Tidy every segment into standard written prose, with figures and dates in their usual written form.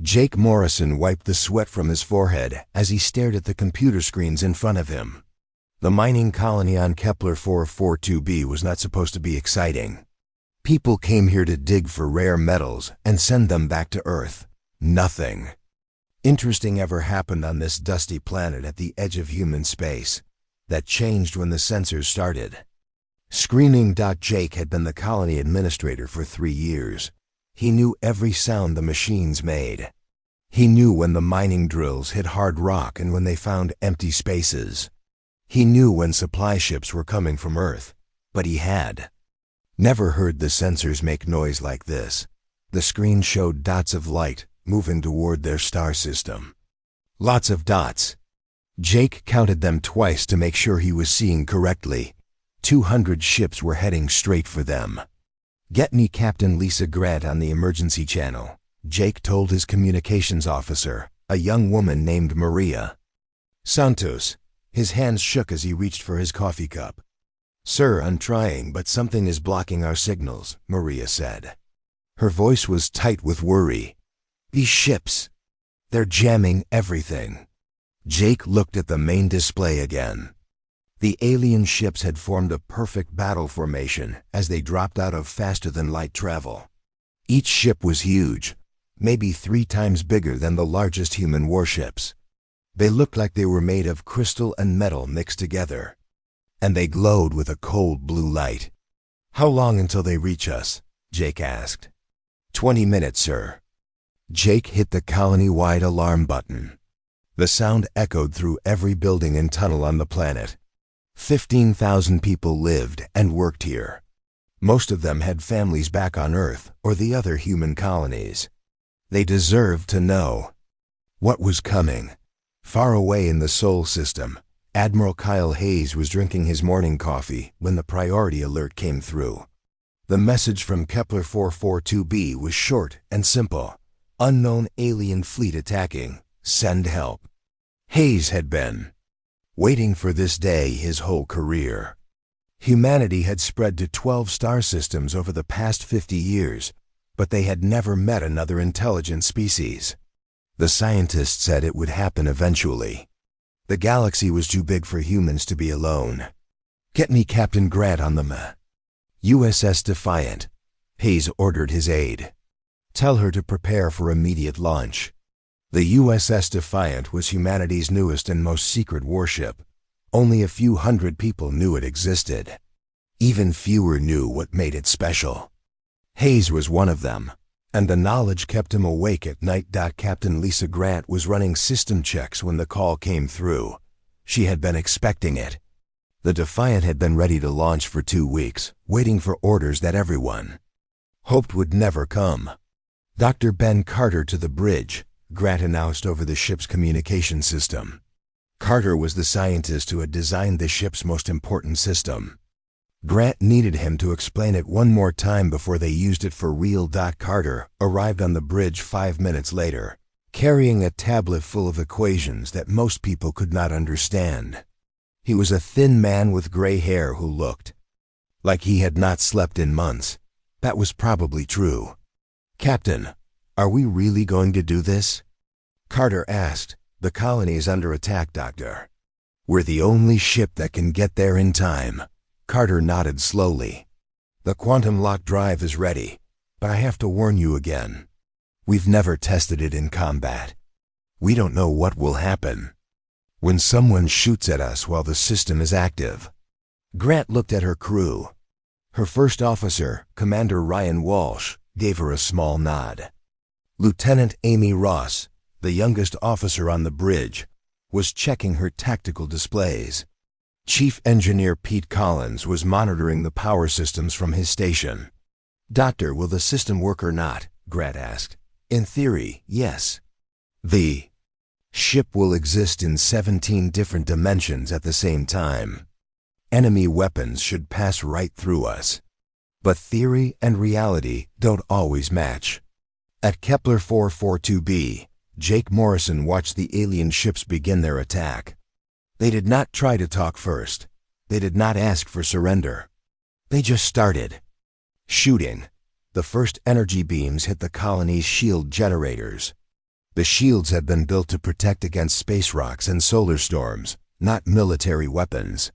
Jake Morrison wiped the sweat from his forehead as he stared at the computer screens in front of him. The mining colony on Kepler 442b was not supposed to be exciting. People came here to dig for rare metals and send them back to Earth. Nothing interesting ever happened on this dusty planet at the edge of human space. That changed when the sensors started. Screening. Jake had been the colony administrator for 3 years. He knew every sound the machines made. He knew when the mining drills hit hard rock and when they found empty spaces. He knew when supply ships were coming from Earth, but he had never heard the sensors make noise like this. The screen showed dots of light moving toward their star system. Lots of dots. Jake counted them twice to make sure he was seeing correctly. 200 ships were heading straight for them. "Get me Captain Lisa Grant on the emergency channel," Jake told his communications officer, a young woman named Maria. Santos. His hands shook as he reached for his coffee cup. "Sir, I'm trying, but something is blocking our signals," Maria said. Her voice was tight with worry. "These ships, they're jamming everything." Jake looked at the main display again. The alien ships had formed a perfect battle formation as they dropped out of faster-than-light travel. Each ship was huge, maybe 3 times bigger than the largest human warships. They looked like they were made of crystal and metal mixed together, and they glowed with a cold blue light. "How long until they reach us?" Jake asked. 20 minutes, sir." Jake hit the colony-wide alarm button. The sound echoed through every building and tunnel on the planet. 15,000 people lived and worked here. Most of them had families back on Earth or the other human colonies. They deserved to know what was coming. Far away in the Sol system, Admiral Kyle Hayes was drinking his morning coffee when the priority alert came through. The message from Kepler 442b was short and simple. "Unknown alien fleet attacking. Send help." Hayes had been waiting for this day his whole career. Humanity had spread to 12 star systems over the past 50 years, but they had never met another intelligent species. The scientists said it would happen eventually. The galaxy was too big for humans to be alone. "Get me Captain Grant on the USS Defiant," Hayes ordered his aide. "Tell her to prepare for immediate launch." The USS Defiant was humanity's newest and most secret warship. Only a few hundred people knew it existed. Even fewer knew what made it special. Hayes was one of them, and the knowledge kept him awake at night. Captain Lisa Grant was running system checks when the call came through. She had been expecting it. The Defiant had been ready to launch for 2 weeks, waiting for orders that everyone hoped would never come. "Dr. Ben Carter to the bridge," Grant announced over the ship's communication system. Carter was the scientist who had designed the ship's most important system. Grant needed him to explain it one more time before they used it for real. Carter arrived on the bridge 5 minutes later, carrying a tablet full of equations that most people could not understand. He was a thin man with gray hair who looked like he had not slept in months. That was probably true. "Captain, are we really going to do this?" Carter asked. "The colony is under attack, Doctor." "We're the only ship that can get there in time." Carter nodded slowly. "The quantum lock drive is ready, but I have to warn you again. We've never tested it in combat. We don't know what will happen when someone shoots at us while the system is active." Grant looked at her crew. Her first officer, Commander Ryan Walsh, gave her a small nod. Lieutenant Amy Ross, the youngest officer on the bridge, was checking her tactical displays. Chief Engineer Pete Collins was monitoring the power systems from his station. "Doctor, will the system work or not?" Grant asked. "In theory, yes. The ship will exist in 17 different dimensions at the same time. Enemy weapons should pass right through us. But theory and reality don't always match." At Kepler 442b, Jake Morrison watched the alien ships begin their attack. They did not try to talk first. They did not ask for surrender. They just started shooting. The first energy beams hit the colony's shield generators. The shields had been built to protect against space rocks and solar storms, not military weapons.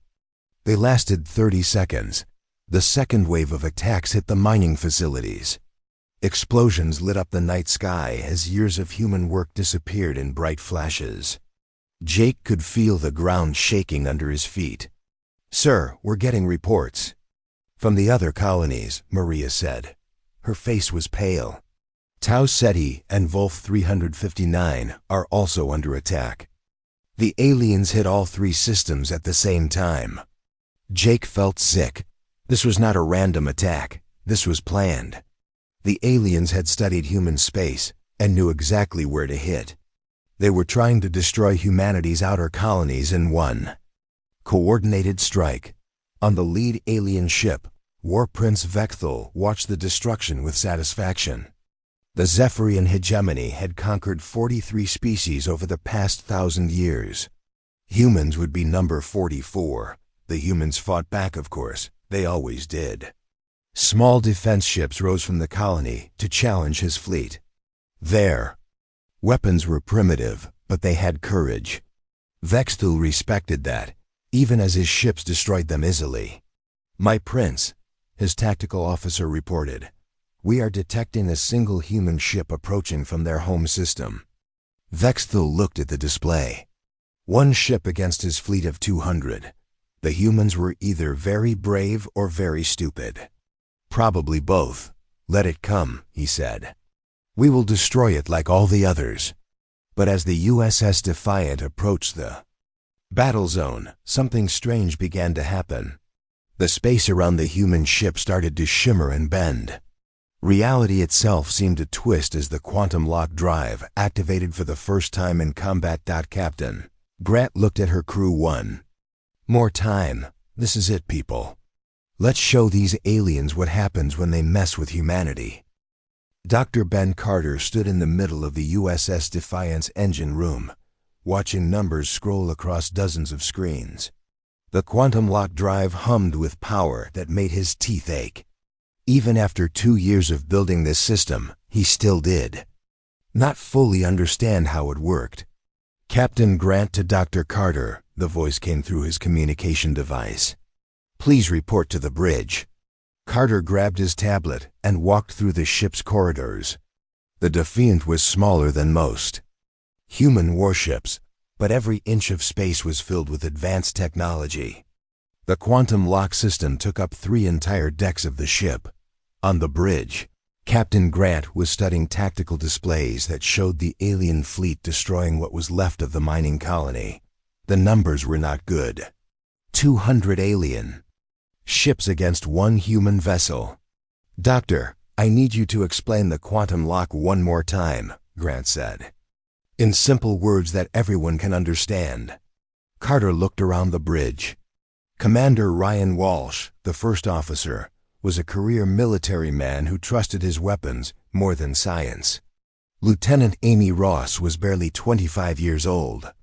They lasted 30 seconds. The second wave of attacks hit the mining facilities. Explosions lit up the night sky as years of human work disappeared in bright flashes. Jake could feel the ground shaking under his feet. "Sir, we're getting reports." "From the other colonies," Maria said. Her face was pale. Tau Ceti and Wolf 359 are also under attack. The aliens hit all three systems at the same time. Jake felt sick. This was not a random attack. This was planned. The aliens had studied human space and knew exactly where to hit. They were trying to destroy humanity's outer colonies in one coordinated strike. On the lead alien ship, War Prince Vekthal watched the destruction with satisfaction. The Zephyrian hegemony had conquered 43 species over the past 1,000 years. Humans would be number 44. The humans fought back, of course. They always did. Small defense ships rose from the colony to challenge his fleet. Their weapons were primitive, but they had courage. Vekthal respected that, even as his ships destroyed them easily. "My prince," his tactical officer reported, "we are detecting a single human ship approaching from their home system." Vekthal looked at the display. One ship against his fleet of 200. The humans were either very brave or very stupid. "Probably both. Let it come," he said. "We will destroy it like all the others." But as the USS Defiant approached the battle zone, something strange began to happen. The space around the human ship started to shimmer and bend. Reality itself seemed to twist as the quantum lock drive activated for the first time in combat. Captain Grant looked at her crew. "One more time. This is it, people. Let's show these aliens what happens when they mess with humanity." Dr. Ben Carter stood in the middle of the USS Defiant's engine room, watching numbers scroll across dozens of screens. The quantum lock drive hummed with power that made his teeth ache. Even after 2 years of building this system, he still did not fully understand how it worked. "Captain Grant to Dr. Carter," the voice came through his communication device. "Please report to the bridge." Carter grabbed his tablet and walked through the ship's corridors. The Defiant was smaller than most human warships, but every inch of space was filled with advanced technology. The quantum lock system took up 3 entire decks of the ship. On the bridge, Captain Grant was studying tactical displays that showed the alien fleet destroying what was left of the mining colony. The numbers were not good. 200 alien ships against 1 human vessel. "Doctor, I need you to explain the quantum lock one more time," Grant said, "in simple words that everyone can understand." Carter looked around the bridge. Commander Ryan Walsh, the first officer, was a career military man who trusted his weapons more than science. Lieutenant Amy Ross was barely 25 years old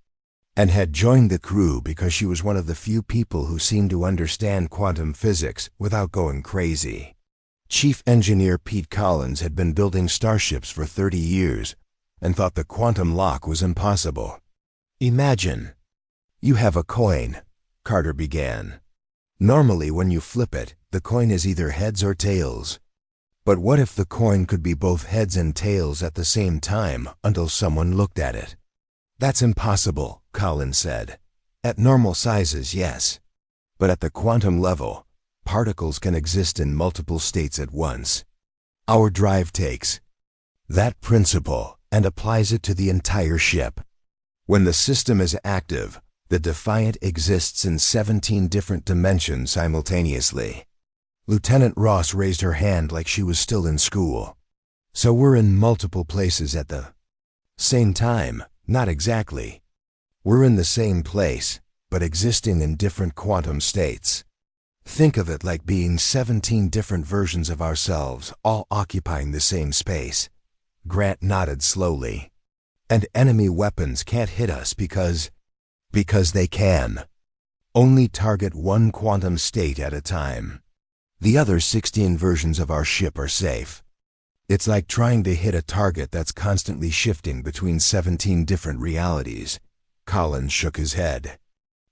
and had joined the crew because she was one of the few people who seemed to understand quantum physics without going crazy. Chief Engineer Pete Collins had been building starships for 30 years and thought the quantum lock was impossible. "Imagine you have a coin," Carter began. "Normally when you flip it, the coin is either heads or tails. But what if the coin could be both heads and tails at the same time until someone looked at it?" "That's impossible," Collins said. "At normal sizes, yes. But at the quantum level, particles can exist in multiple states at once. Our drive takes that principle and applies it to the entire ship. When the system is active, the Defiant exists in 17 different dimensions simultaneously." Lieutenant Ross raised her hand like she was still in school. "So we're in multiple places at the same time?" "Not exactly. We're in the same place, but existing in different quantum states. Think of it like being 17 different versions of ourselves, all occupying the same space." Grant nodded slowly. "And enemy weapons can't hit us because they can only target one quantum state at a time. The other 16 versions of our ship are safe. It's like trying to hit a target that's constantly shifting between 17 different realities. Collins shook his head.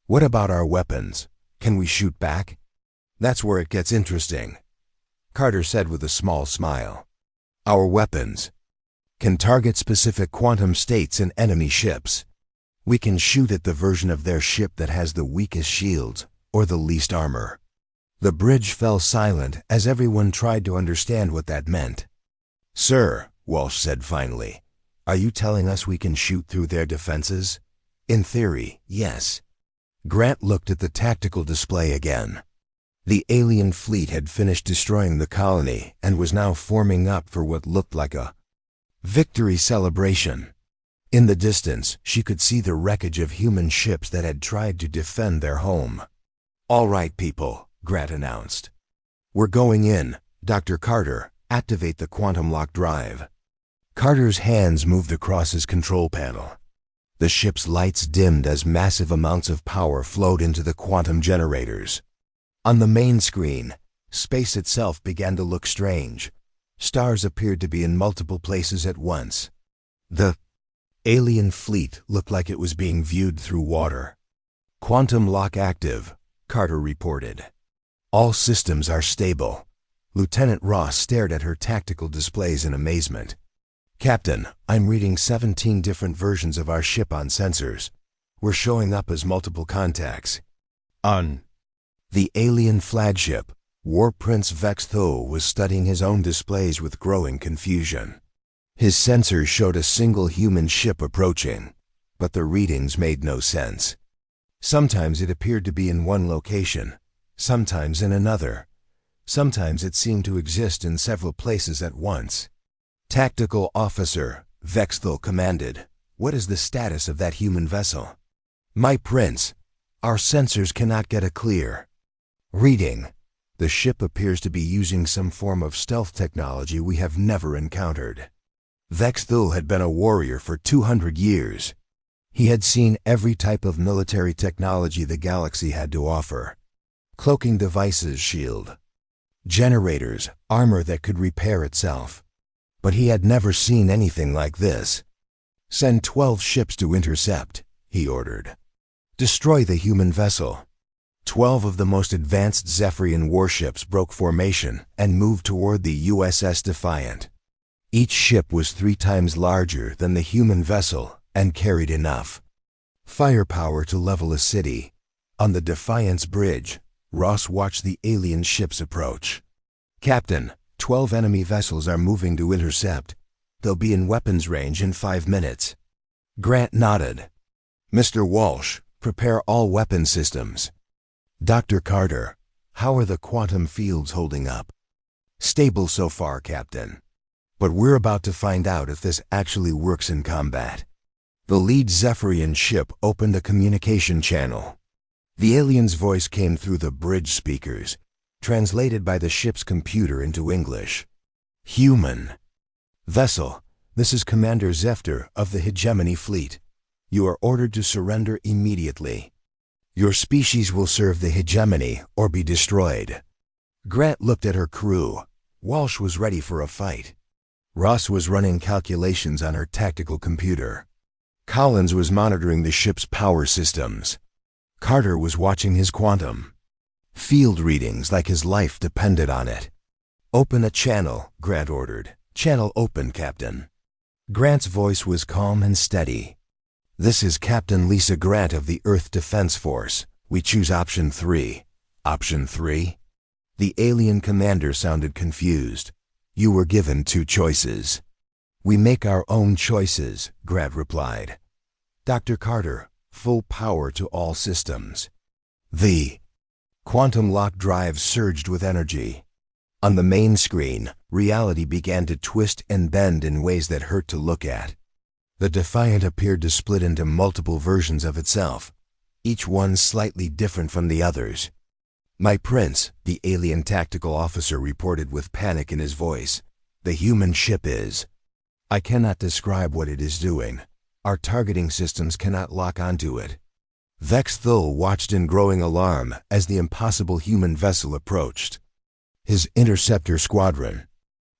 What about our weapons? Can we shoot back? That's where it gets interesting, Carter said with a small smile. Our weapons can target specific quantum states in enemy ships. We can shoot at the version of their ship that has the weakest shields or the least armor. The bridge fell silent as everyone tried to understand what that meant. Sir, Walsh said finally, are you telling us we can shoot through their defenses? In theory, yes. Grant looked at the tactical display again. The alien fleet had finished destroying the colony and was now forming up for what looked like a victory celebration. In the distance, she could see the wreckage of human ships that had tried to defend their home. All right, people, Grant announced. We're going in. Dr. Carter, activate the quantum lock drive. Carter's hands moved across his control panel. The ship's lights dimmed as massive amounts of power flowed into the quantum generators. On the main screen, space itself began to look strange. Stars appeared to be in multiple places at once. The alien fleet looked like it was being viewed through water. Quantum lock active, Carter reported. All systems are stable. Lieutenant Ross stared at her tactical displays in amazement. Captain, I'm reading 17 different versions of our ship on sensors. We're showing up as multiple contacts. On the alien flagship, War Prince Vex Tho was studying his own displays with growing confusion. His sensors showed a single human ship approaching, but the readings made no sense. Sometimes it appeared to be in one location, sometimes in another. Sometimes it seemed to exist in several places at once. Tactical Officer, Vex Tho commanded, what is the status of that human vessel? My prince, our sensors cannot get a clear reading. The ship appears to be using some form of stealth technology we have never encountered. Vex Tho had been a warrior for 200 years. He had seen every type of military technology the galaxy had to offer. Cloaking devices, shield, generators, armor that could repair itself. But he had never seen anything like this. Send 12 ships to intercept, he ordered. Destroy the human vessel. 12 of the most advanced Zephyrian warships broke formation and moved toward the USS Defiant. Each ship was 3 times larger than the human vessel and carried enough firepower to level a city. On the Defiant's bridge, Ross watched the alien ships approach. Captain, 12 enemy vessels are moving to intercept. They'll be in weapons range in 5 minutes. Grant nodded. Mr. Walsh, prepare all weapon systems. Dr. Carter, how are the quantum fields holding up? Stable so far, Captain. But we're about to find out if this actually works in combat. The lead Zephyrian ship opened a communication channel. The alien's voice came through the bridge speakers, translated by the ship's computer into English. Human vessel, this is Commander Zefter of the Hegemony Fleet. You are ordered to surrender immediately. Your species will serve the Hegemony or be destroyed. Grant looked at her crew. Walsh was ready for a fight. Ross was running calculations on her tactical computer. Collins was monitoring the ship's power systems. Carter was watching his quantum field readings like his life depended on it. Open a channel, Grant ordered. Channel open, Captain. Grant's voice was calm and steady. This is Captain Lisa Grant of the Earth Defense Force. We choose option 3. Option 3? The alien commander sounded confused. You were given 2 choices. We make our own choices, Grant replied. Dr. Carter, full power to all systems. The quantum lock drive surged with energy. On the main screen, reality began to twist and bend in ways that hurt to look at. The Defiant appeared to split into multiple versions of itself, each one slightly different from the others. My prince, the alien tactical officer reported with panic in his voice. The human ship is. I cannot describe what it is doing. Our targeting systems cannot lock onto it. Vex Tho watched in growing alarm as the impossible human vessel approached. His interceptor squadron.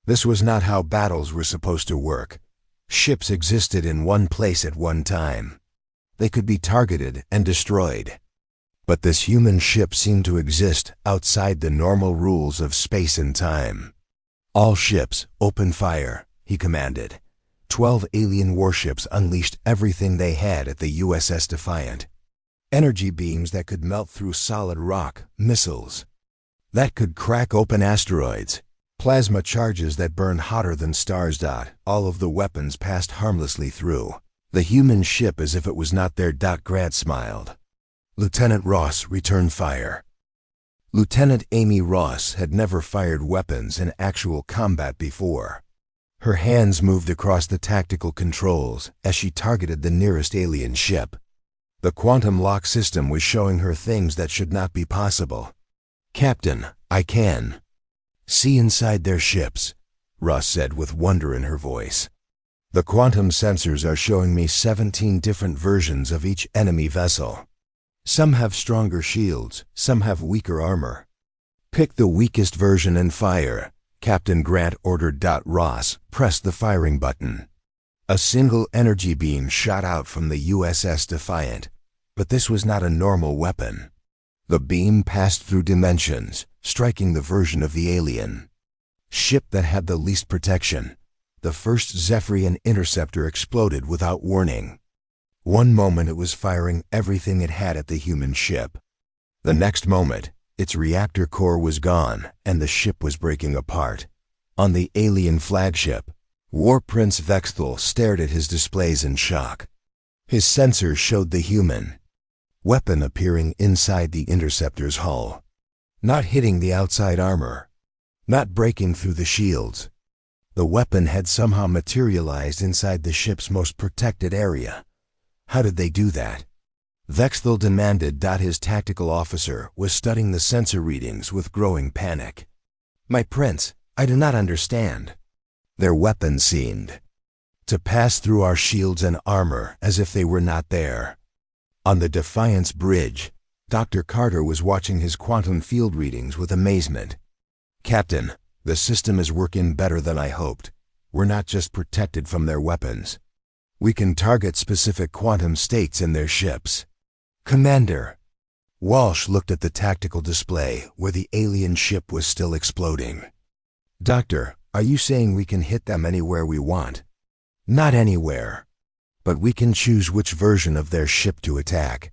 This was not how battles were supposed to work. Ships existed in one place at one time. They could be targeted and destroyed. But this human ship seemed to exist outside the normal rules of space and time. "All ships, open fire," he commanded. 12 alien warships unleashed everything they had at the USS Defiant. Energy beams that could melt through solid rock, missiles that could crack open asteroids, plasma charges that burned hotter than stars. All of the weapons passed harmlessly through the human ship as if it was not there. Grant smiled. Lieutenant Ross returned fire. Lieutenant Amy Ross had never fired weapons in actual combat before. Her hands moved across the tactical controls as she targeted the nearest alien ship. The quantum lock system was showing her things that should not be possible. "Captain, I can see inside their ships," Ross said with wonder in her voice. "The quantum sensors are showing me 17 different versions of each enemy vessel. Some have stronger shields, some have weaker armor. Pick the weakest version and fire," Captain Grant ordered. Ross pressed the firing button. A single energy beam shot out from the USS Defiant, but this was not a normal weapon. The beam passed through dimensions, striking the version of the alien ship that had the least protection. The first Zephyrian interceptor exploded without warning. One moment it was firing everything it had at the human ship. The next moment, its reactor core was gone and the ship was breaking apart. On the alien flagship, War Prince Vexthal stared at his displays in shock. His sensors showed the human weapon appearing inside the interceptor's hull, not hitting the outside armor, not breaking through the shields. The weapon had somehow materialized inside the ship's most protected area. How did they do that? Vexthal demanded. His tactical officer was studying the sensor readings with growing panic. "My prince, I do not understand." Their weapons seemed to pass through our shields and armor as if they were not there. On the Defiance bridge, Dr. Carter was watching his quantum field readings with amazement. "Captain, the system is working better than I hoped. We're not just protected from their weapons. We can target specific quantum states in their ships." "Commander." Walsh looked at the tactical display where the alien ship was still exploding. "Doctor, are you saying we can hit them anywhere we want?" "Not anywhere. But we can choose which version of their ship to attack.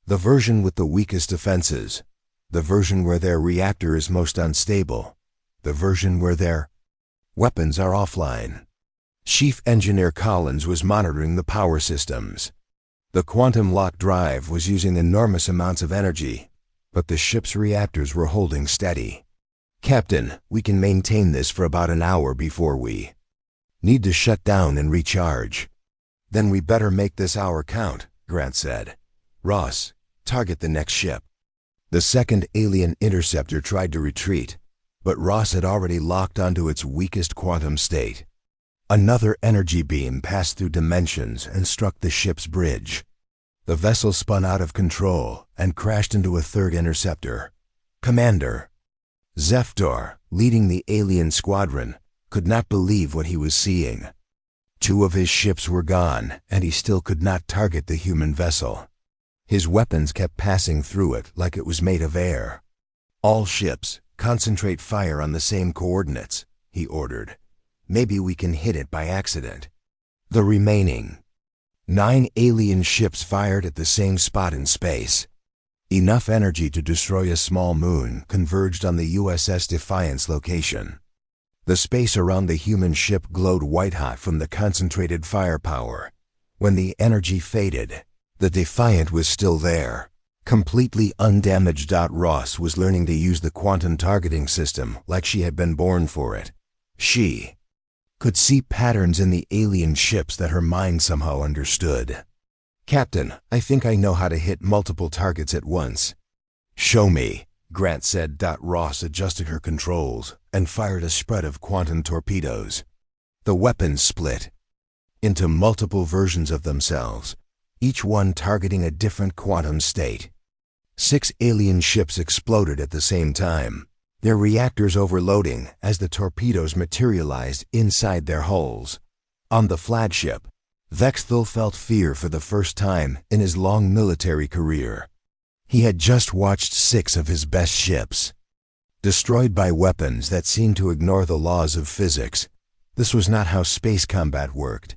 The version with the weakest defenses. The version where their reactor is most unstable. The version where their weapons are offline." Chief Engineer Collins was monitoring the power systems. The quantum lock drive was using enormous amounts of energy, but the ship's reactors were holding steady. "Captain, we can maintain this for about an hour before we need to shut down and recharge." "Then we better make this hour count," Grant said. "Ross, target the next ship." The second alien interceptor tried to retreat, but Ross had already locked onto its weakest quantum state. Another energy beam passed through dimensions and struck the ship's bridge. The vessel spun out of control and crashed into a third interceptor. "Commander." Zefdor, leading the alien squadron, could not believe what he was seeing. 2 of his ships were gone, and he still could not target the human vessel. His weapons kept passing through it like it was made of air. "All ships, concentrate fire on the same coordinates," he ordered. "Maybe we can hit it by accident." The remaining 9 alien ships fired at the same spot in space. Enough energy to destroy a small moon converged on the USS Defiance location. The space around the human ship glowed white-hot from the concentrated firepower. When the energy faded, the Defiant was still there, completely undamaged. Ross was learning to use the quantum targeting system like she had been born for it. She could see patterns in the alien ships that her mind somehow understood. "Captain, I think I know how to hit multiple targets at once." "Show me," Grant said. Ross adjusted her controls and fired a spread of quantum torpedoes. The weapons split into multiple versions of themselves, each one targeting a different quantum state. 6 alien ships exploded at the same time. their reactors overloading as the torpedoes materialized inside their hulls. On the flagship, Vexthul felt fear for the first time in his long military career. He had just watched 6 of his best ships destroyed by weapons that seemed to ignore the laws of physics. This was not how space combat worked.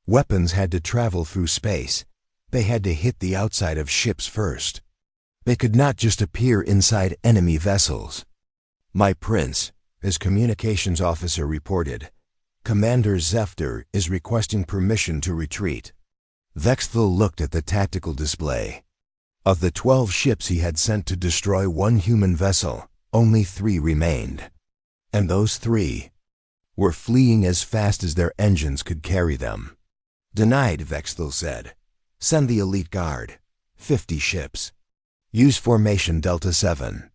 Weapons had to travel through space. They had to hit the outside of ships first. They could not just appear inside enemy vessels. "My prince," his communications officer reported, "Commander Zefter is requesting permission to retreat." Vexthul looked at the tactical display. Of the 12 ships he had sent to destroy 1 human vessel, only 3 remained. And those 3 were fleeing as fast as their engines could carry them. "Denied," Vexthul said. "Send the elite guard. 50 ships. Use formation Delta 7.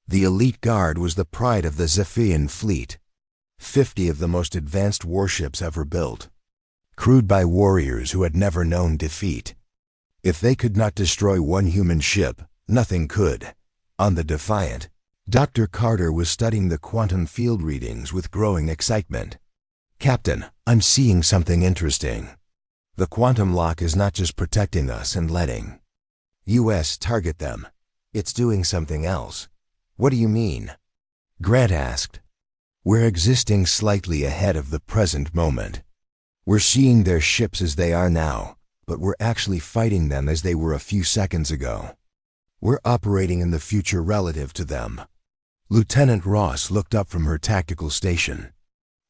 The elite guard was the pride of the Zephian fleet. 50 of the most advanced warships ever built, crewed by warriors who had never known defeat. If they could not destroy 1 human ship, nothing could." On the Defiant, Dr. Carter was studying the quantum field readings with growing excitement. "Captain, I'm seeing something interesting. The quantum lock is not just protecting us and letting US target them. It's doing something else." "What do you mean?" Grant asked. "We're existing slightly ahead of the present moment. We're seeing their ships as they are now, but we're actually fighting them as they were a few seconds ago. We're operating in the future relative to them." Lieutenant Ross looked up from her tactical station.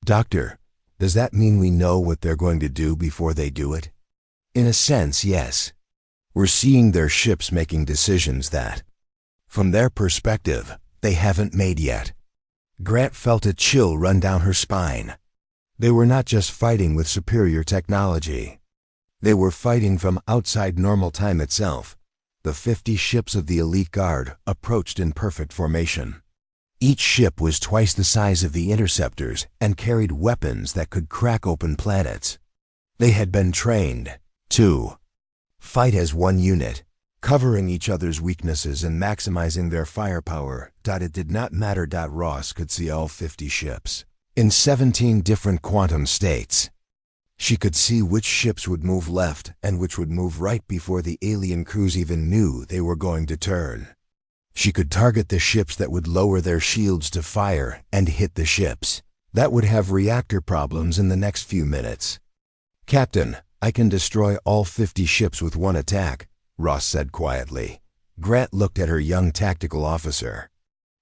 "Doctor, does that mean we know what they're going to do before they do it?" "In a sense, yes. We're seeing their ships making decisions that, from their perspective, they haven't made yet." Grant felt a chill run down her spine. They were not just fighting with superior technology. They were fighting from outside normal time itself. The 50 ships of the elite guard approached in perfect formation. Each ship was twice the size of the interceptors and carried weapons that could crack open planets. They had been trained to fight as one unit, covering each other's weaknesses and maximizing their firepower. It did not matter. Ross could see all 50 ships in 17 different quantum states. She could see which ships would move left and which would move right before the alien crews even knew they were going to turn. She could target the ships that would lower their shields to fire and hit the ships that would have reactor problems in the next few minutes. "Captain, I can destroy all 50 ships with one attack," Ross said quietly. Grant looked at her young tactical officer.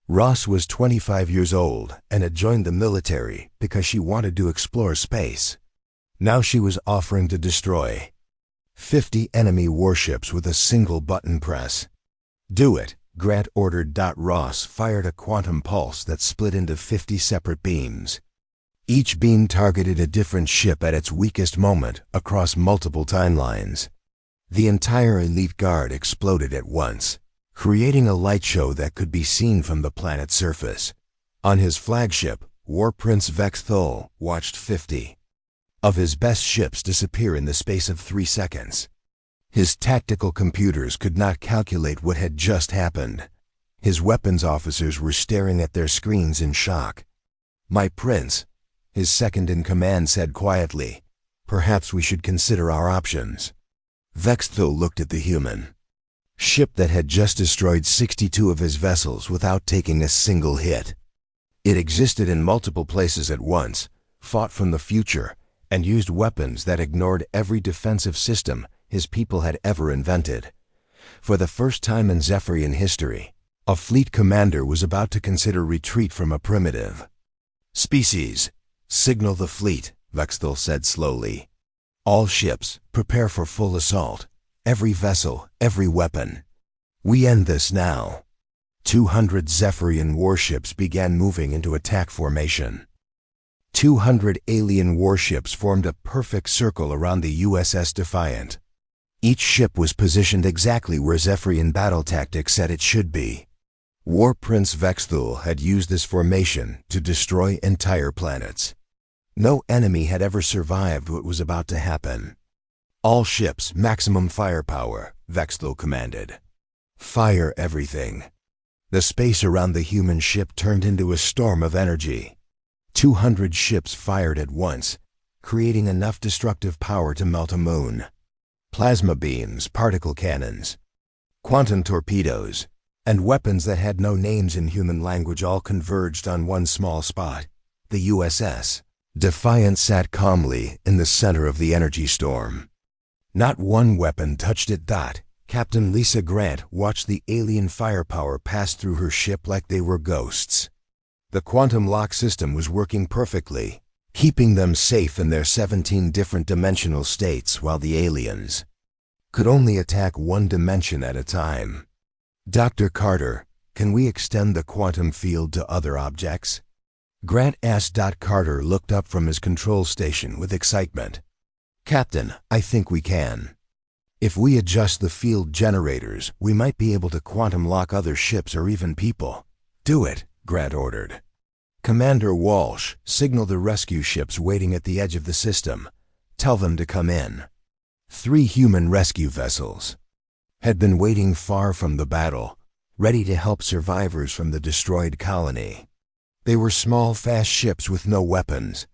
Ross was 25 years old and had joined the military because she wanted to explore space. Now she was offering to destroy 50 enemy warships with a single button press. "Do it," Grant ordered. Ross fired a quantum pulse that split into 50 separate beams. Each beam targeted a different ship at its weakest moment across multiple timelines. The entire elite guard exploded at once, creating a light show that could be seen from the planet's surface. On his flagship, War Prince Vexthul watched 50 of his best ships disappear in the space of 3 seconds. His tactical computers could not calculate what had just happened. His weapons officers were staring at their screens in shock. "My prince," his second-in-command said quietly, "perhaps we should consider our options." Vexthul looked at the human ship that had just destroyed 62 of his vessels without taking a single hit. It existed in multiple places at once, fought from the future, and used weapons that ignored every defensive system his people had ever invented. For the first time in Zephyrian history, a fleet commander was about to consider retreat from a primitive species. "Signal the fleet," Vexthul said slowly. "All ships, prepare for full assault. Every vessel, every weapon. We end this now." 200 Zephyrian warships began moving into attack formation. 200 alien warships formed a perfect circle around the USS Defiant. Each ship was positioned exactly where Zephyrian battle tactics said it should be. War Prince Vexthul had used this formation to destroy entire planets. No enemy had ever survived what was about to happen. "All ships, maximum firepower," Vexthul commanded. "Fire everything." The space around the human ship turned into a storm of energy. 200 ships fired at once, creating enough destructive power to melt a moon. Plasma beams, particle cannons, quantum torpedoes, and weapons that had no names in human language all converged on one small spot. The USS Defiant sat calmly in the center of the energy storm. Not one weapon touched it. Captain Lisa Grant watched the alien firepower pass through her ship like they were ghosts. The quantum lock system was working perfectly, keeping them safe in their 17 different dimensional states while the aliens could only attack one dimension at a time. Dr. Carter, can we extend the quantum field to other objects? Grant asked. Carter looked up from his control station with excitement. Captain, I think we can. If we adjust the field generators, we might be able to quantum lock other ships or even people. Do it, Grant ordered. Commander Walsh, signal the rescue ships waiting at the edge of the system. Tell them to come in. 3 human rescue vessels had been waiting far from the battle, ready to help survivors from the destroyed colony. They were small, fast ships with no weapons.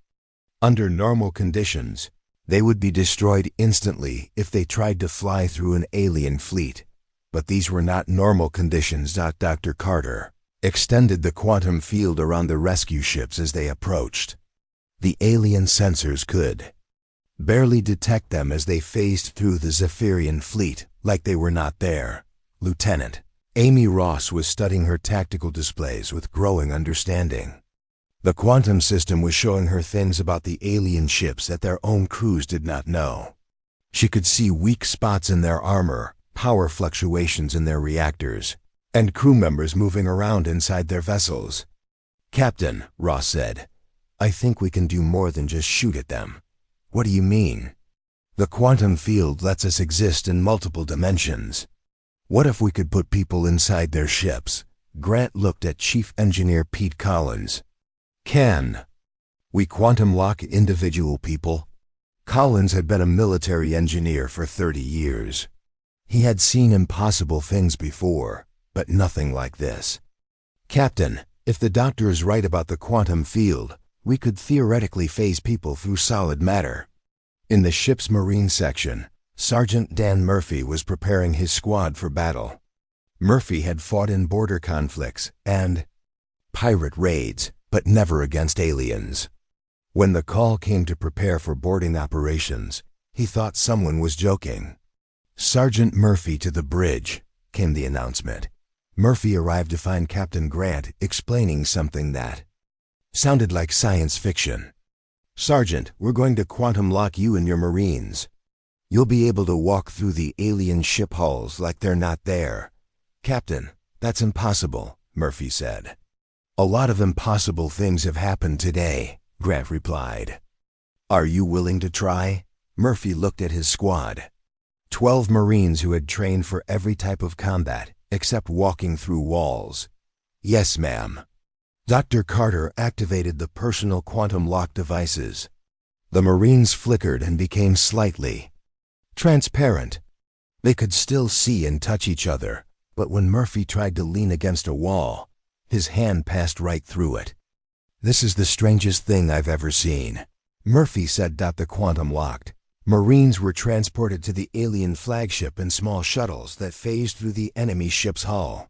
Under normal conditions, they would be destroyed instantly if they tried to fly through an alien fleet. But these were not normal conditions. Dr. Carter extended the quantum field around the rescue ships as they approached. The alien sensors could barely detect them as they phased through the Zephyrian fleet like they were not there. Lieutenant Amy Ross was studying her tactical displays with growing understanding. The quantum system was showing her things about the alien ships that their own crews did not know. She could see weak spots in their armor, power fluctuations in their reactors, and crew members moving around inside their vessels. Captain, Ross said, I think we can do more than just shoot at them. What do you mean? The quantum field lets us exist in multiple dimensions. What if we could put people inside their ships? Grant looked at Chief Engineer Pete Collins. Can we quantum lock individual people? Collins had been a military engineer for 30 years. He had seen impossible things before, but nothing like this. Captain, if the doctor is right about the quantum field, we could theoretically phase people through solid matter. In the ship's marine section, Sergeant Dan Murphy was preparing his squad for battle. Murphy had fought in border conflicts and pirate raids, but never against aliens. When the call came to prepare for boarding operations, he thought someone was joking. Sergeant Murphy to the bridge, came the announcement. Murphy arrived to find Captain Grant explaining something that sounded like science fiction. Sergeant, we're going to quantum lock you and your Marines. You'll be able to walk through the alien ship hulls like they're not there. Captain, that's impossible, Murphy said. A lot of impossible things have happened today, Grant replied. Are you willing to try? Murphy looked at his squad. 12 Marines who had trained for every type of combat, except walking through walls. Yes, ma'am. Dr. Carter activated the personal quantum lock devices. The Marines flickered and became slightly transparent. They could still see and touch each other, but when Murphy tried to lean against a wall, his hand passed right through it. This is the strangest thing I've ever seen, Murphy said. The quantum locked. Marines were transported to the alien flagship in small shuttles that phased through the enemy ship's hull.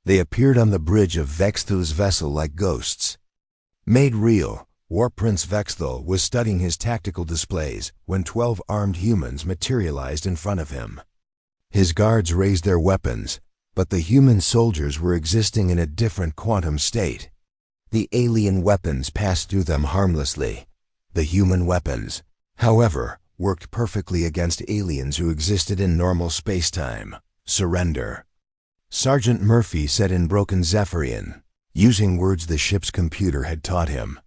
They appeared on the bridge of Vexthal's vessel like ghosts. Made real, War Prince Vexthal was studying his tactical displays when 12 armed humans materialized in front of him. His guards raised their weapons, but the human soldiers were existing in a different quantum state. The alien weapons passed through them harmlessly. The human weapons, however, worked perfectly against aliens who existed in normal space-time. Surrender. Sergeant Murphy said in broken Zephyrian, using words the ship's computer had taught him.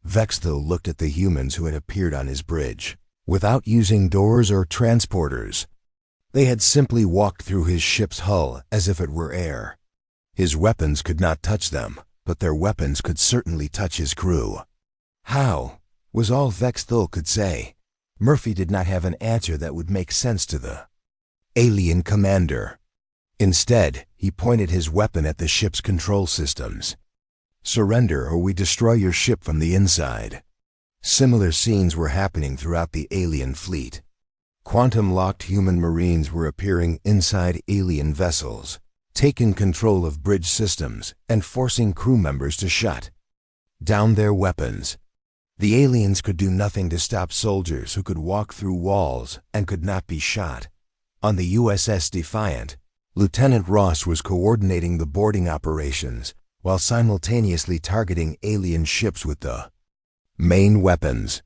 Vexthal looked at the humans who had appeared on his bridge. Without using doors or transporters, they had simply walked through his ship's hull as if it were air. His weapons could not touch them, but their weapons could certainly touch his crew. How? Was all Vexthal could say. Murphy did not have an answer that would make sense to the alien commander. Instead, he pointed his weapon at the ship's control systems. "Surrender or we destroy your ship from the inside." Similar scenes were happening throughout the alien fleet. Quantum-locked human marines were appearing inside alien vessels, taking control of bridge systems and forcing crew members to shut down their weapons. The aliens could do nothing to stop soldiers who could walk through walls and could not be shot. On the USS Defiant, Lieutenant Ross was coordinating the boarding operations while simultaneously targeting alien ships with the main weapons.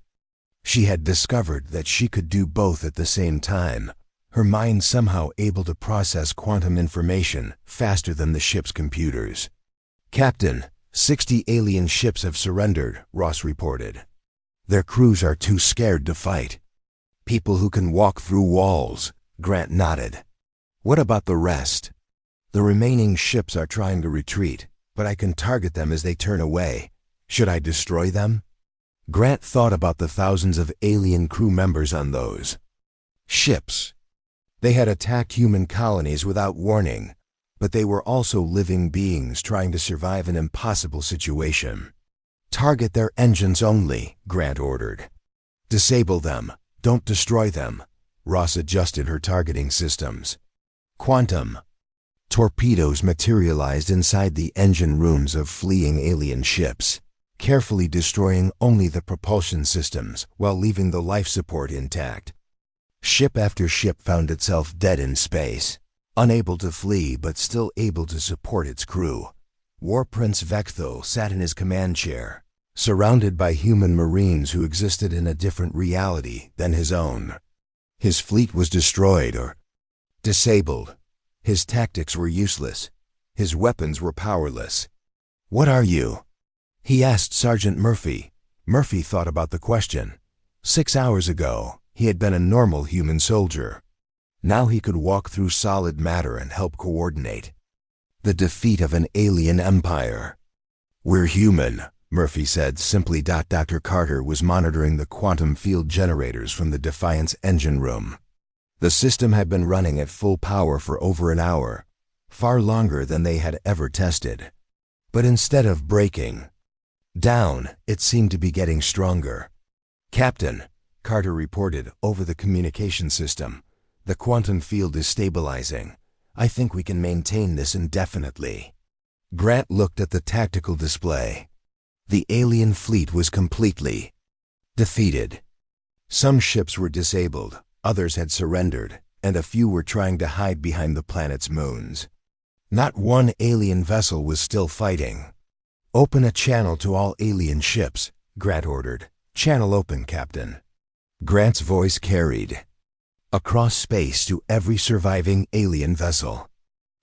She had discovered that she could do both at the same time, her mind somehow able to process quantum information faster than the ship's computers. "Captain, 60 alien ships have surrendered," Ross reported. "Their crews are too scared to fight." "People who can walk through walls," Grant nodded. "What about the rest?" "The remaining ships are trying to retreat, but I can target them as they turn away. Should I destroy them?" Grant thought about the thousands of alien crew members on those ships. They had attacked human colonies without warning, but they were also living beings trying to survive an impossible situation. "Target their engines only," Grant ordered. "Disable them. Don't destroy them." Ross adjusted her targeting systems. Quantum torpedoes materialized inside the engine rooms of fleeing alien ships, carefully destroying only the propulsion systems while leaving the life support intact. Ship after ship found itself dead in space, unable to flee but still able to support its crew. War Prince Vexthal sat in his command chair, surrounded by human marines who existed in a different reality than his own. His fleet was destroyed or disabled. His tactics were useless. His weapons were powerless. "What are you?" he asked Sergeant Murphy. Murphy thought about the question. 6 hours ago, he had been a normal human soldier. Now he could walk through solid matter and help coordinate the defeat of an alien empire. "We're human," Murphy said simply. Dr. Carter was monitoring the quantum field generators from the Defiant's engine room. The system had been running at full power for over an hour, far longer than they had ever tested. But instead of breaking down, it seemed to be getting stronger. "Captain," Carter reported over the communication system, "the quantum field is stabilizing. I think we can maintain this indefinitely." Grant looked at the tactical display. The alien fleet was completely defeated. Some ships were disabled, others had surrendered, and a few were trying to hide behind the planet's moons. Not one alien vessel was still fighting. "Open a channel to all alien ships," Grant ordered. "Channel open, Captain." Grant's voice carried across space to every surviving alien vessel.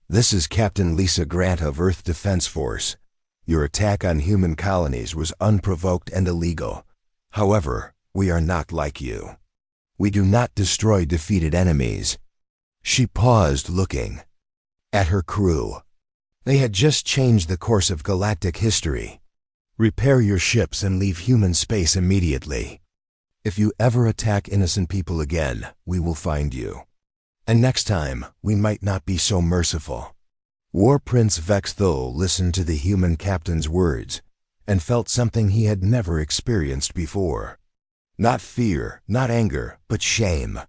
"This is Captain Lisa Grant of Earth Defense Force. Your attack on human colonies was unprovoked and illegal. However, we are not like you. We do not destroy defeated enemies." She paused, looking at her crew. They had just changed the course of galactic history. "Repair your ships and leave human space immediately. If you ever attack innocent people again, we will find you. And next time, we might not be so merciful." War Prince Vexthal listened to the human captain's words and felt something he had never experienced before. Not fear, not anger, but shame.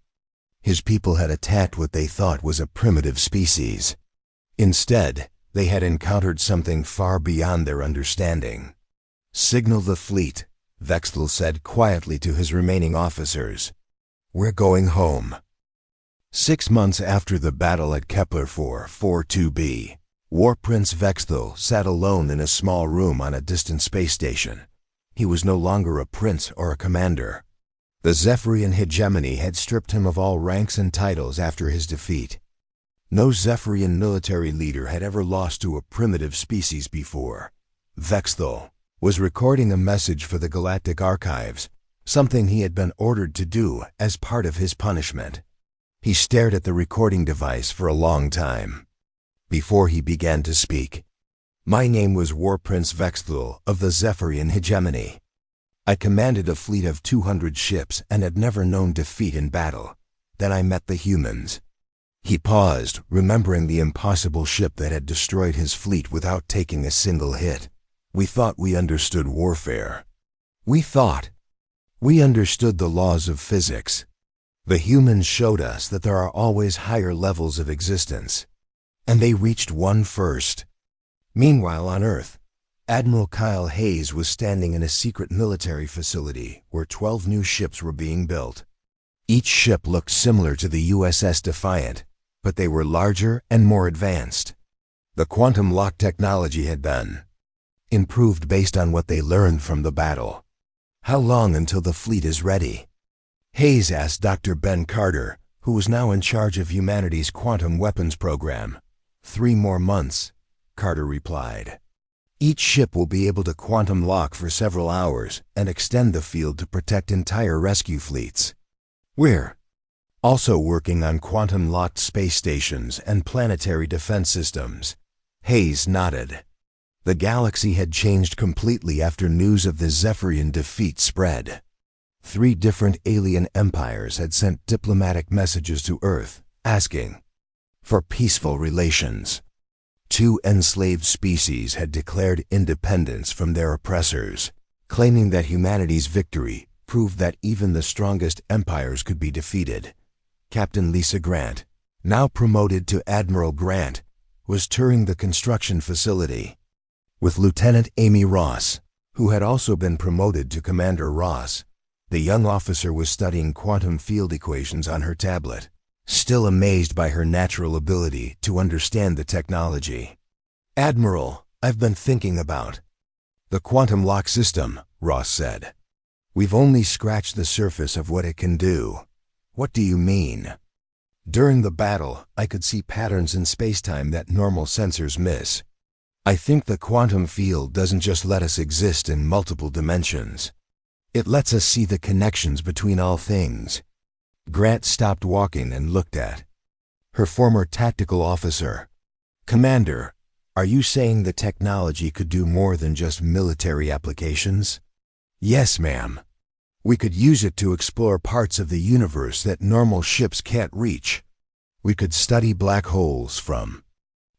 His people had attacked what they thought was a primitive species. Instead, they had encountered something far beyond their understanding. "Signal the fleet," Vexthal said quietly to his remaining officers. "We're going home." 6 months after the battle at Kepler 442b, War Prince Vexthal sat alone in a small room on a distant space station. He was no longer a prince or a commander. The Zephyrian hegemony had stripped him of all ranks and titles after his defeat. No Zephyrian military leader had ever lost to a primitive species before. Vexthal was recording a message for the Galactic Archives, something he had been ordered to do as part of his punishment. He stared at the recording device for a long time before he began to speak. "My name was War Prince Vexthal of the Zephyrian hegemony. I commanded a fleet of 200 ships and had never known defeat in battle. Then I met the humans. He paused, remembering the impossible ship that had destroyed his fleet without taking a single hit. We thought we understood warfare. We understood the laws of physics. The humans showed us that there are always higher levels of existence, and they reached one first. Meanwhile, on Earth, Admiral Kyle Hayes was standing in a secret military facility where 12 new ships were being built. Each ship looked similar to the USS Defiant, but they were larger and more advanced. The quantum lock technology had been improved based on what they learned from the battle. How long until the fleet is ready? Hayes asked Dr. Ben Carter, who was now in charge of humanity's quantum weapons program. 3 more months, Carter replied. Each ship will be able to quantum lock for several hours and extend the field to protect entire rescue fleets. We're also working on quantum-locked space stations and planetary defense systems. Hayes nodded. The galaxy had changed completely after news of the Zephyrian defeat spread. 3 different alien empires had sent diplomatic messages to Earth, asking for peaceful relations. 2 enslaved species had declared independence from their oppressors, claiming that humanity's victory proved that even the strongest empires could be defeated. Captain Lisa Grant, now promoted to Admiral Grant, was touring the construction facility with Lieutenant Amy Ross, who had also been promoted to Commander Ross. The young officer was studying quantum field equations on her tablet, still amazed by her natural ability to understand the technology. "Admiral, I've been thinking about the quantum lock system," Ross said. "We've only scratched the surface of what it can do." "What do you mean?" "During the battle, I could see patterns in spacetime that normal sensors miss. I think the quantum field doesn't just let us exist in multiple dimensions. It lets us see the connections between all things." Grant stopped walking and looked at her former tactical officer. "Commander, are you saying the technology could do more than just military applications?" "Yes, ma'am. We could use it to explore parts of the universe that normal ships can't reach. We could study black holes from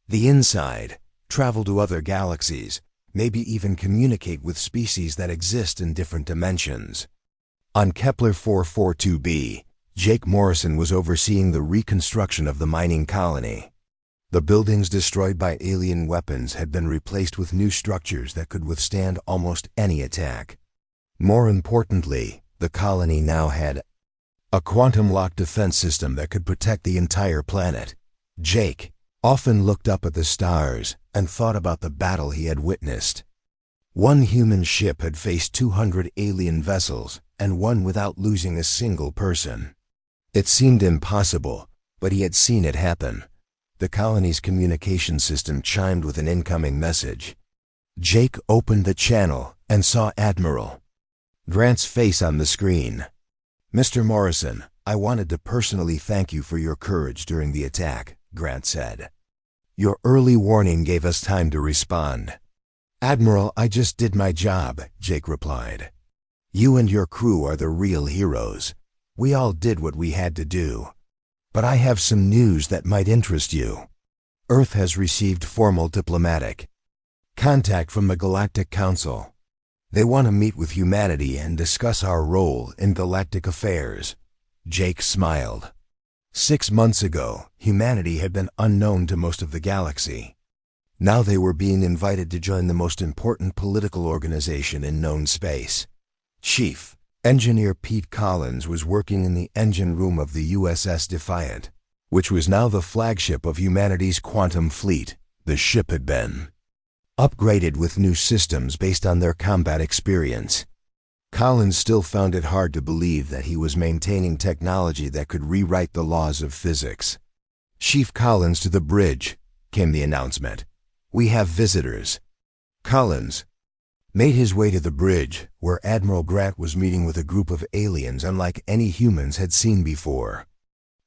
the inside, travel to other galaxies, maybe even communicate with species that exist in different dimensions." On Kepler 442b, Jake Morrison was overseeing the reconstruction of the mining colony. The buildings destroyed by alien weapons had been replaced with new structures that could withstand almost any attack. More importantly, the colony now had a quantum-locked defense system that could protect the entire planet. Jake often looked up at the stars and thought about the battle he had witnessed. One human ship had faced 200 alien vessels, and won without losing a single person. It seemed impossible, but he had seen it happen. The colony's communication system chimed with an incoming message. Jake opened the channel and saw Admiral Grant's face on the screen. "Mr. Morrison, I wanted to personally thank you for your courage during the attack," Grant said. "Your early warning gave us time to respond." "Admiral, I just did my job," Jake replied. "You and your crew are the real heroes. We all did what we had to do. But I have some news that might interest you. Earth has received formal diplomatic contact from the Galactic Council. They want to meet with humanity and discuss our role in galactic affairs." Jake smiled. 6 months ago, humanity had been unknown to most of the galaxy. Now they were being invited to join the most important political organization in known space. Chief Engineer Pete Collins was working in the engine room of the USS Defiant, which was now the flagship of humanity's quantum fleet. The ship had been upgraded with new systems based on their combat experience. Collins still found it hard to believe that he was maintaining technology that could rewrite the laws of physics. "Chief Collins to the bridge," came the announcement. "We have visitors." Collins made his way to the bridge, where Admiral Grant was meeting with a group of aliens unlike any humans had seen before.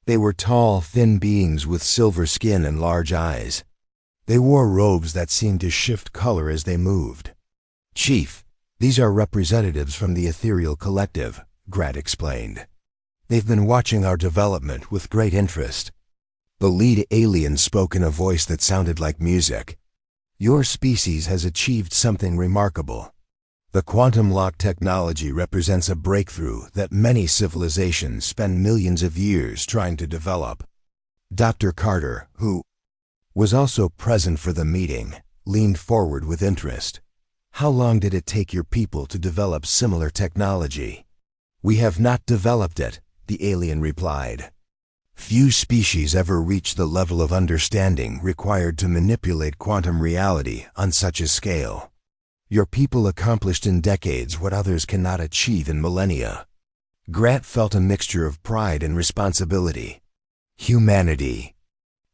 They were tall, thin beings with silver skin and large eyes. They wore robes that seemed to shift color as they moved. "Chief, these are representatives from the Ethereal Collective," Grant explained. "They've been watching our development with great interest." The lead alien spoke in a voice that sounded like music. Your species has achieved something remarkable. The quantum lock technology represents a breakthrough that many civilizations spend millions of years trying to develop. Dr. Carter, who was also present for the meeting, leaned forward with interest. How long did it take your people to develop similar technology? We have not developed it, the alien replied. Few species ever reach the level of understanding required to manipulate quantum reality on such a scale. Your people accomplished in decades what others cannot achieve in millennia. Grant felt a mixture of pride and responsibility. Humanity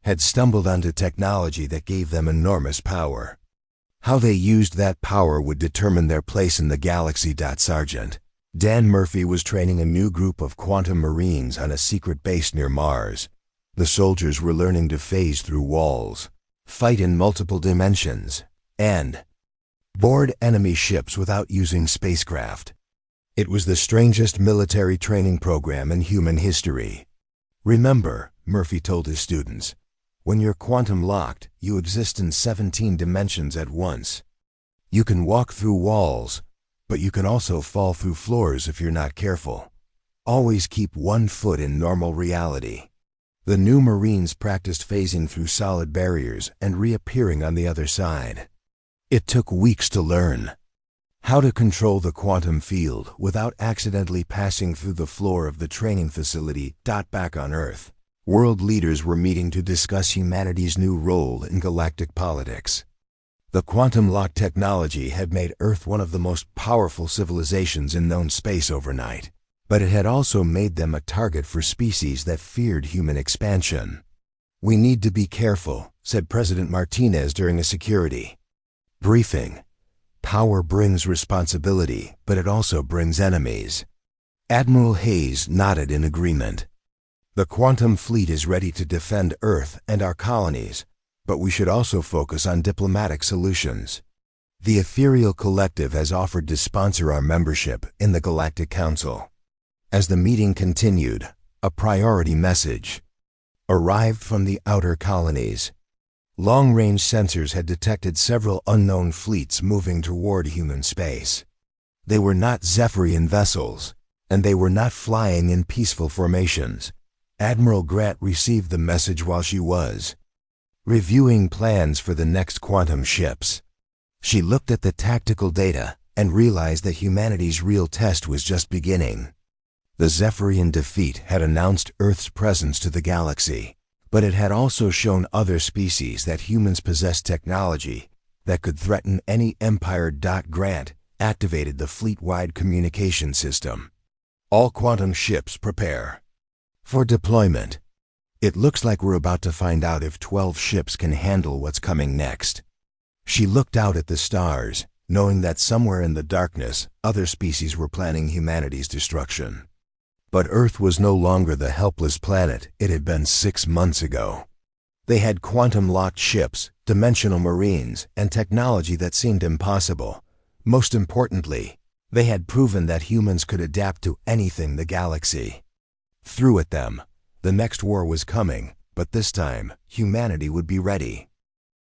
had stumbled onto technology that gave them enormous power. How they used that power would determine their place in the galaxy. Sergeant Dan Murphy was training a new group of quantum marines on a secret base near Mars. The soldiers were learning to phase through walls, fight in multiple dimensions, and board enemy ships without using spacecraft. It was the strangest military training program in human history. Remember, Murphy told his students, when you're quantum locked, you exist in 17 dimensions at once. You can walk through walls, but you can also fall through floors if you're not careful. Always keep one foot in normal reality. The new Marines practiced phasing through solid barriers and reappearing on the other side. It took weeks to learn how to control the quantum field without accidentally passing through the floor of the training facility. Back on Earth, world leaders were meeting to discuss humanity's new role in galactic politics. The quantum lock technology had made Earth one of the most powerful civilizations in known space overnight, but it had also made them a target for species that feared human expansion. We need to be careful, said President Martinez during a security briefing. Power brings responsibility, but it also brings enemies. Admiral Hayes nodded in agreement. The quantum fleet is ready to defend Earth and our colonies, but we should also focus on diplomatic solutions. The Ethereal Collective has offered to sponsor our membership in the Galactic Council. As the meeting continued, a priority message arrived from the outer colonies. Long-range sensors had detected several unknown fleets moving toward human space. They were not Zephyrian vessels, and they were not flying in peaceful formations. Admiral Grant received the message while she was reviewing plans for the next quantum ships. She looked at the tactical data and realized that humanity's real test was just beginning. The Zephyrian defeat had announced Earth's presence to the galaxy, but it had also shown other species that humans possessed technology that could threaten any empire. Grant activated the fleet-wide communication system. All quantum ships prepare for deployment. It looks like we're about to find out if 12 ships can handle what's coming next. She looked out at the stars, knowing that somewhere in the darkness, other species were planning humanity's destruction. But Earth was no longer the helpless planet it had been 6 months ago. They had quantum-locked ships, dimensional marines, and technology that seemed impossible. Most importantly, they had proven that humans could adapt to anything the galaxy threw at them. The next war was coming, but this time, humanity would be ready.